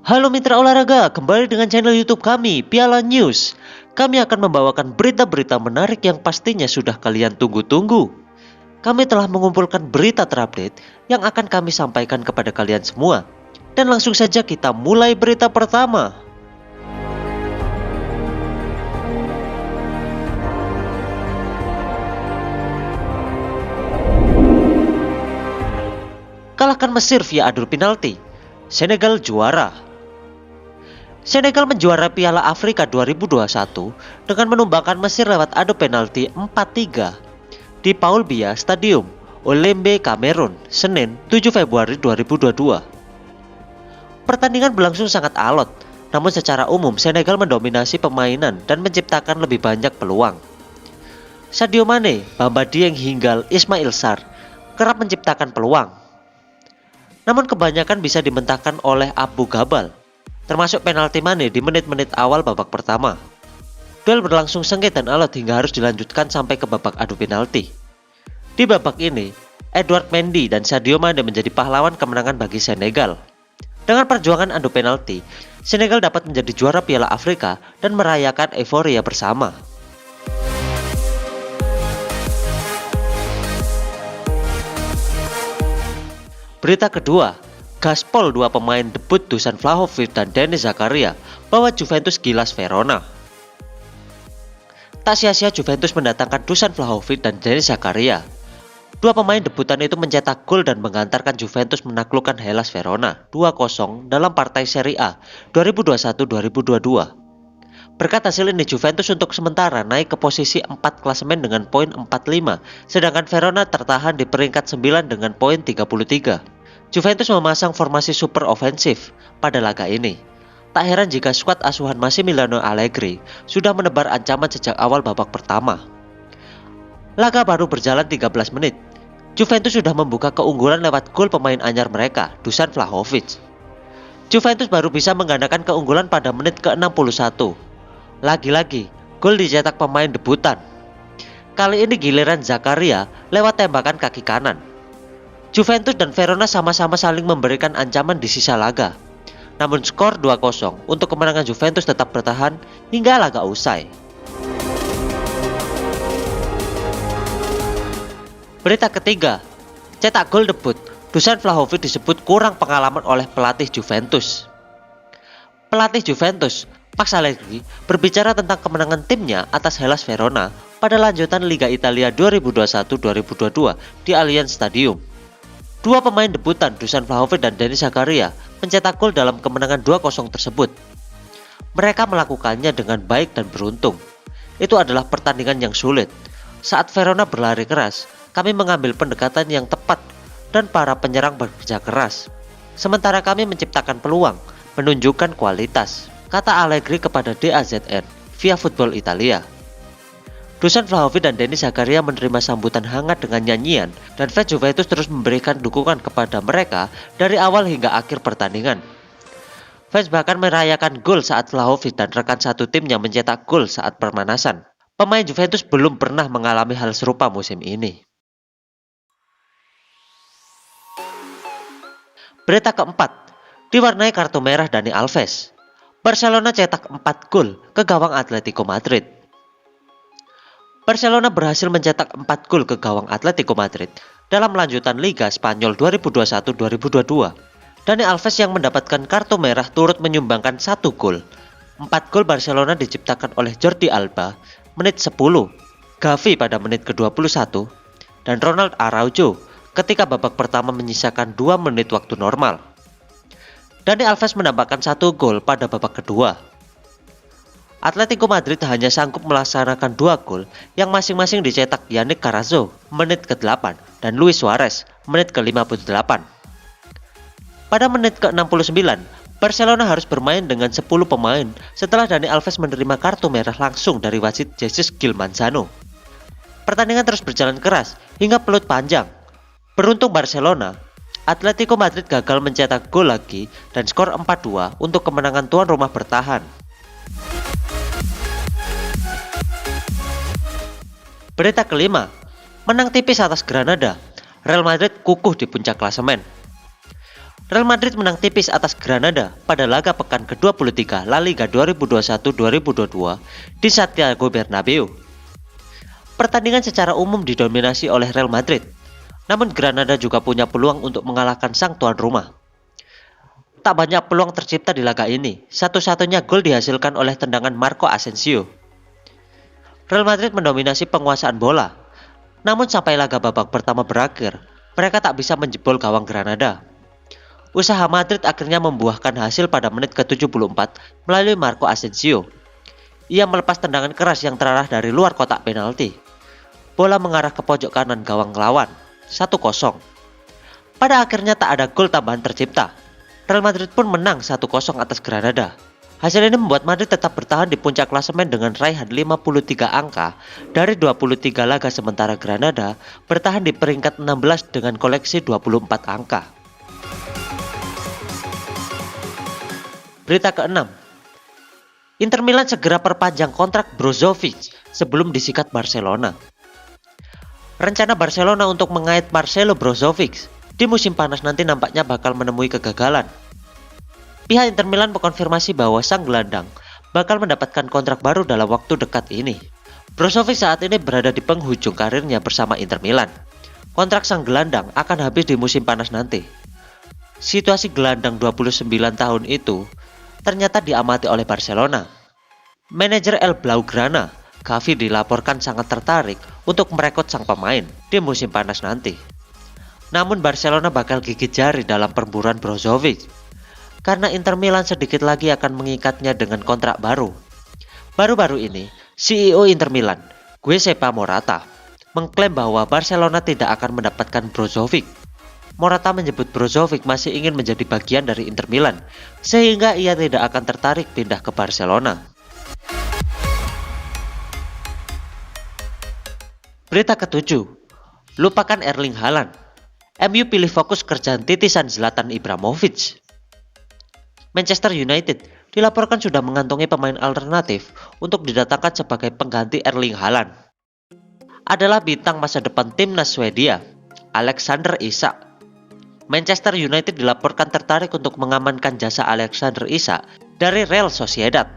Halo mitra olahraga, kembali dengan channel YouTube kami, Piala News. Kami akan membawakan berita-berita menarik yang pastinya sudah kalian tunggu-tunggu. Kami telah mengumpulkan berita terupdate yang akan kami sampaikan kepada kalian semua. Dan langsung saja kita mulai berita pertama. Kalahkan Mesir via adu penalti. Senegal juara. Senegal menjuarai Piala Afrika 2021 dengan menumbangkan Mesir lewat adu penalti 4-3 di Paul Biya Stadium, Olembe, Kamerun, Senin 7 Februari 2022. Pertandingan berlangsung sangat alot, namun secara umum Senegal mendominasi permainan dan menciptakan lebih banyak peluang. Sadio Mane, Bamba Dieng hingga Ismail Sarr kerap menciptakan peluang. Namun kebanyakan bisa dimentahkan oleh Abu Gabal, termasuk penalti Mane di menit-menit awal babak pertama. Duel berlangsung sengit dan alot hingga harus dilanjutkan sampai ke babak adu penalti. Di babak ini, Edouard Mendy dan Sadio Mane menjadi pahlawan kemenangan bagi Senegal. Dengan perjuangan adu penalti, Senegal dapat menjadi juara Piala Afrika dan merayakan euforia bersama. Berita kedua, gaspol dua pemain debut Dusan Vlahovic dan Denis Zakaria bawa Juventus gilas Verona. Tak sia-sia Juventus mendatangkan Dusan Vlahovic dan Denis Zakaria. Dua pemain debutan itu mencetak gol dan mengantarkan Juventus menaklukkan Hellas Verona 2-0 dalam partai Serie A 2021-2022. Berkat hasil ini Juventus untuk sementara naik ke posisi 4 klasemen dengan poin 45, sedangkan Verona tertahan di peringkat 9 dengan poin 33. Juventus memasang formasi super ofensif pada laga ini. Tak heran jika skuad asuhan Massimiliano Allegri sudah menebar ancaman sejak awal babak pertama. Laga baru berjalan 13 menit. Juventus sudah membuka keunggulan lewat gol pemain anyar mereka, Dusan Vlahovic. Juventus baru bisa menggandakan keunggulan pada menit ke-61. Lagi-lagi, gol dicetak pemain debutan. Kali ini giliran Zakaria lewat tembakan kaki kanan. Juventus dan Verona sama-sama saling memberikan ancaman di sisa laga. Namun skor 2-0 untuk kemenangan Juventus tetap bertahan hingga laga usai. Berita ketiga, cetak gol debut, Dusan Vlahovic disebut kurang pengalaman oleh pelatih Juventus. Pelatih Juventus, Max Allegri, berbicara tentang kemenangan timnya atas Hellas Verona pada lanjutan Liga Italia 2021-2022 di Allianz Stadium. Dua pemain debutan Dusan Vlahovic dan Denis Zakaria mencetak gol dalam kemenangan 2-0 tersebut. Mereka melakukannya dengan baik dan beruntung. Itu adalah pertandingan yang sulit. Saat Verona berlari keras, kami mengambil pendekatan yang tepat dan para penyerang bekerja keras. Sementara kami menciptakan peluang, menunjukkan kualitas, kata Allegri kepada DAZN via Football Italia. Dusan Vlahovic dan Denis Zakaria menerima sambutan hangat dengan nyanyian dan fans Juventus terus memberikan dukungan kepada mereka dari awal hingga akhir pertandingan. Fans bahkan merayakan gol saat Vlahovic dan rekan satu timnya mencetak gol saat pemanasan. Pemain Juventus belum pernah mengalami hal serupa musim ini. Berita keempat, diwarnai kartu merah Dani Alves. Barcelona cetak 4 gol ke gawang Atletico Madrid. Barcelona berhasil mencetak 4 gol ke gawang Atletico Madrid dalam lanjutan Liga Spanyol 2021-2022. Dani Alves yang mendapatkan kartu merah turut menyumbangkan 1 gol. 4 gol Barcelona diciptakan oleh Jordi Alba menit 10, Gavi pada menit ke-21, dan Ronald Araujo ketika babak pertama menyisakan 2 menit waktu normal. Dani Alves menambahkan 1 gol pada babak kedua. Atletico Madrid hanya sanggup melaksanakan 2 gol yang masing-masing dicetak Yannick Carrasco menit ke-8 dan Luis Suarez menit ke-58. Pada menit ke-69, Barcelona harus bermain dengan 10 pemain setelah Dani Alves menerima kartu merah langsung dari wasit Jesus Gil Manzano. Pertandingan terus berjalan keras hingga peluit panjang. Beruntung Barcelona, Atletico Madrid gagal mencetak gol lagi dan skor 4-2 untuk kemenangan tuan rumah bertahan. Berita kelima, menang tipis atas Granada, Real Madrid kukuh di puncak klasemen. Real Madrid menang tipis atas Granada pada laga pekan ke-23 La Liga 2021-2022 di Santiago Bernabeu. Pertandingan secara umum didominasi oleh Real Madrid, namun Granada juga punya peluang untuk mengalahkan sang tuan rumah. Tak banyak peluang tercipta di laga ini, satu-satunya gol dihasilkan oleh tendangan Marco Asensio. Real Madrid mendominasi penguasaan bola, namun sampai laga babak pertama berakhir, mereka tak bisa menjebol gawang Granada. Usaha Madrid akhirnya membuahkan hasil pada menit ke-74 melalui Marco Asensio. Ia melepas tendangan keras yang terarah dari luar kotak penalti. Bola mengarah ke pojok kanan gawang lawan, 1-0. Pada akhirnya tak ada gol tambahan tercipta. Real Madrid pun menang 1-0 atas Granada. Hasil ini membuat Madrid tetap bertahan di puncak klasemen dengan raihan 53 angka dari 23 laga, sementara Granada bertahan di peringkat 16 dengan koleksi 24 angka. Berita ke-6, Inter Milan segera perpanjang kontrak Brozovic sebelum disikat Barcelona. Rencana Barcelona untuk mengait Marcelo Brozovic di musim panas nanti nampaknya bakal menemui kegagalan. Pihak Inter Milan mengkonfirmasi bahwa sang gelandang bakal mendapatkan kontrak baru dalam waktu dekat ini. Brozovic saat ini berada di penghujung karirnya bersama Inter Milan. Kontrak sang gelandang akan habis di musim panas nanti. Situasi gelandang 29 tahun itu ternyata diamati oleh Barcelona. Manajer El Blaugrana, Gavi, dilaporkan sangat tertarik untuk merekrut sang pemain di musim panas nanti. Namun Barcelona bakal gigit jari dalam perburuan Brozovic, karena Inter Milan sedikit lagi akan mengikatnya dengan kontrak baru. Baru-baru ini, CEO Inter Milan, Giuseppe Morata, mengklaim bahwa Barcelona tidak akan mendapatkan Brozovic. Morata menyebut Brozovic masih ingin menjadi bagian dari Inter Milan, sehingga ia tidak akan tertarik pindah ke Barcelona. Berita ke-7, lupakan Erling Haaland. MU pilih fokus kerjaan titisan Zlatan Ibrahimovic. Manchester United dilaporkan sudah mengantongi pemain alternatif untuk didatangkan sebagai pengganti Erling Haaland. Adalah bintang masa depan timnas Swedia, Alexander Isak. Manchester United dilaporkan tertarik untuk mengamankan jasa Alexander Isak dari Real Sociedad.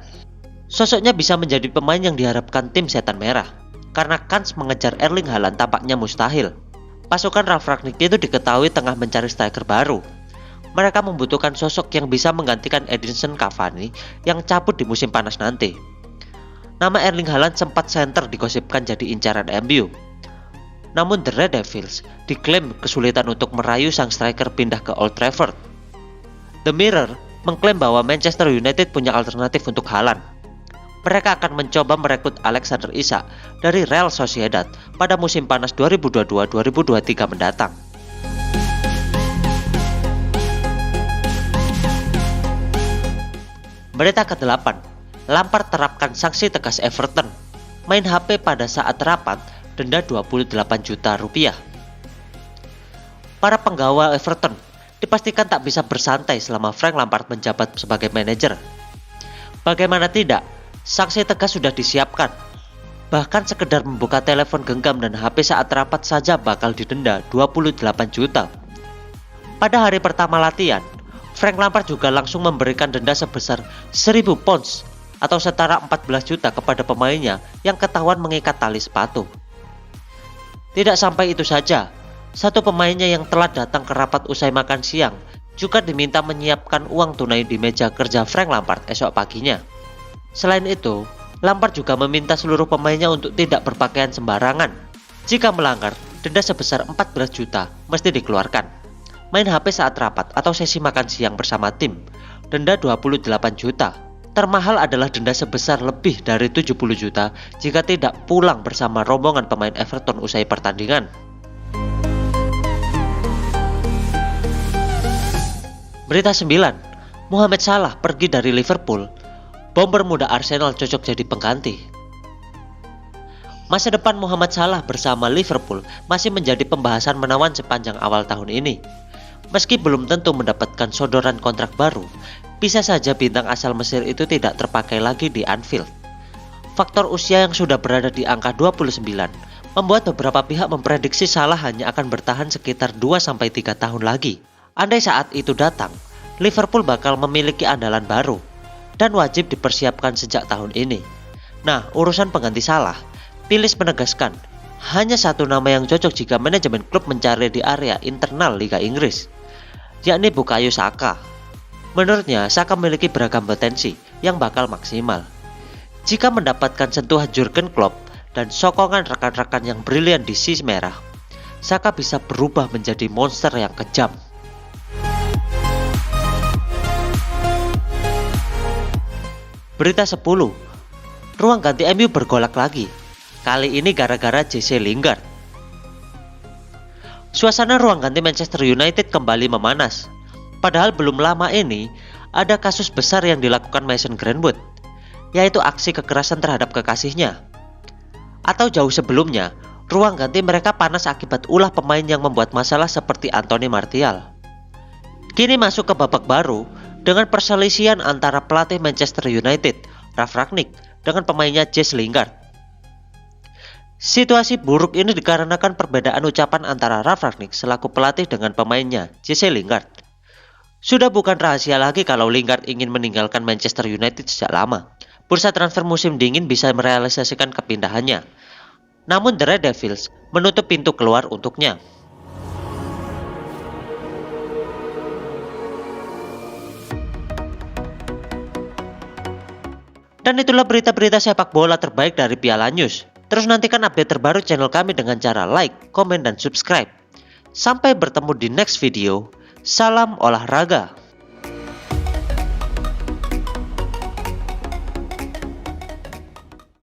Sosoknya bisa menjadi pemain yang diharapkan tim setan merah, karena kans mengejar Erling Haaland tampaknya mustahil. Pasukan Ralf Rangnick itu diketahui tengah mencari striker baru. Mereka membutuhkan sosok yang bisa menggantikan Edinson Cavani yang cabut di musim panas nanti. Nama Erling Haaland sempat center digosipkan jadi incaran MU. Namun The Red Devils diklaim kesulitan untuk merayu sang striker pindah ke Old Trafford. The Mirror mengklaim bahwa Manchester United punya alternatif untuk Haaland. Mereka akan mencoba merekrut Alexander Isak dari Real Sociedad pada musim panas 2022-2023 mendatang. Berita ke-8, Lampard terapkan sanksi tegas Everton. Main HP pada saat rapat, denda 28 juta rupiah. Para penggawa Everton dipastikan tak bisa bersantai selama Frank Lampard menjabat sebagai manajer. Bagaimana tidak, sanksi tegas sudah disiapkan. Bahkan sekedar membuka telepon genggam dan HP saat rapat saja bakal didenda 28 juta. Pada hari pertama latihan, Frank Lampard juga langsung memberikan denda sebesar 1.000 pounds atau setara 14 juta kepada pemainnya yang ketahuan mengikat tali sepatu. Tidak sampai itu saja, satu pemainnya yang telah datang ke rapat usai makan siang juga diminta menyiapkan uang tunai di meja kerja Frank Lampard esok paginya. Selain itu, Lampard juga meminta seluruh pemainnya untuk tidak berpakaian sembarangan. Jika melanggar, denda sebesar 14 juta mesti dikeluarkan. Main HP saat rapat atau sesi makan siang bersama tim, denda 28 juta. Termahal adalah denda sebesar lebih dari 70 juta jika tidak pulang bersama rombongan pemain Everton usai pertandingan. Berita 9, Mohamed Salah pergi dari Liverpool. Bomber muda Arsenal cocok jadi pengganti. Masa depan Mohamed Salah bersama Liverpool masih menjadi pembahasan menawan sepanjang awal tahun ini. Meski belum tentu mendapatkan sodoran kontrak baru, bisa saja bintang asal Mesir itu tidak terpakai lagi di Anfield. Faktor usia yang sudah berada di angka 29 membuat beberapa pihak memprediksi Salah hanya akan bertahan sekitar 2-3 tahun lagi. Andai saat itu datang, Liverpool bakal memiliki andalan baru dan wajib dipersiapkan sejak tahun ini. Nah, urusan pengganti Salah, Pilis menegaskan hanya satu nama yang cocok jika manajemen klub mencari di area internal Liga Inggris, yakni Bukayo Saka. Menurutnya, Saka memiliki beragam potensi yang bakal maksimal. Jika mendapatkan sentuhan Jurgen Klopp dan sokongan rekan-rekan yang brilian di sisi merah, Saka bisa berubah menjadi monster yang kejam. Berita 10, ruang ganti MU bergolak lagi. Kali ini gara-gara Jesse Lingard. Suasana ruang ganti Manchester United kembali memanas. Padahal belum lama ini ada kasus besar yang dilakukan Mason Greenwood, yaitu aksi kekerasan terhadap kekasihnya. Atau jauh sebelumnya, ruang ganti mereka panas akibat ulah pemain yang membuat masalah seperti Anthony Martial. Kini masuk ke babak baru dengan perselisihan antara pelatih Manchester United, Ralf Rangnick, dengan pemainnya Jesse Lingard. Situasi buruk ini dikarenakan perbedaan ucapan antara Ralf Rangnick selaku pelatih dengan pemainnya Jesse Lingard. Sudah bukan rahasia lagi kalau Lingard ingin meninggalkan Manchester United sejak lama. Bursa transfer musim dingin bisa merealisasikan kepindahannya. Namun The Red Devils menutup pintu keluar untuknya. Dan itulah berita-berita sepak bola terbaik dari Piala News. Terus nantikan update terbaru channel kami dengan cara like, komen, dan subscribe. Sampai bertemu di next video. Salam olahraga.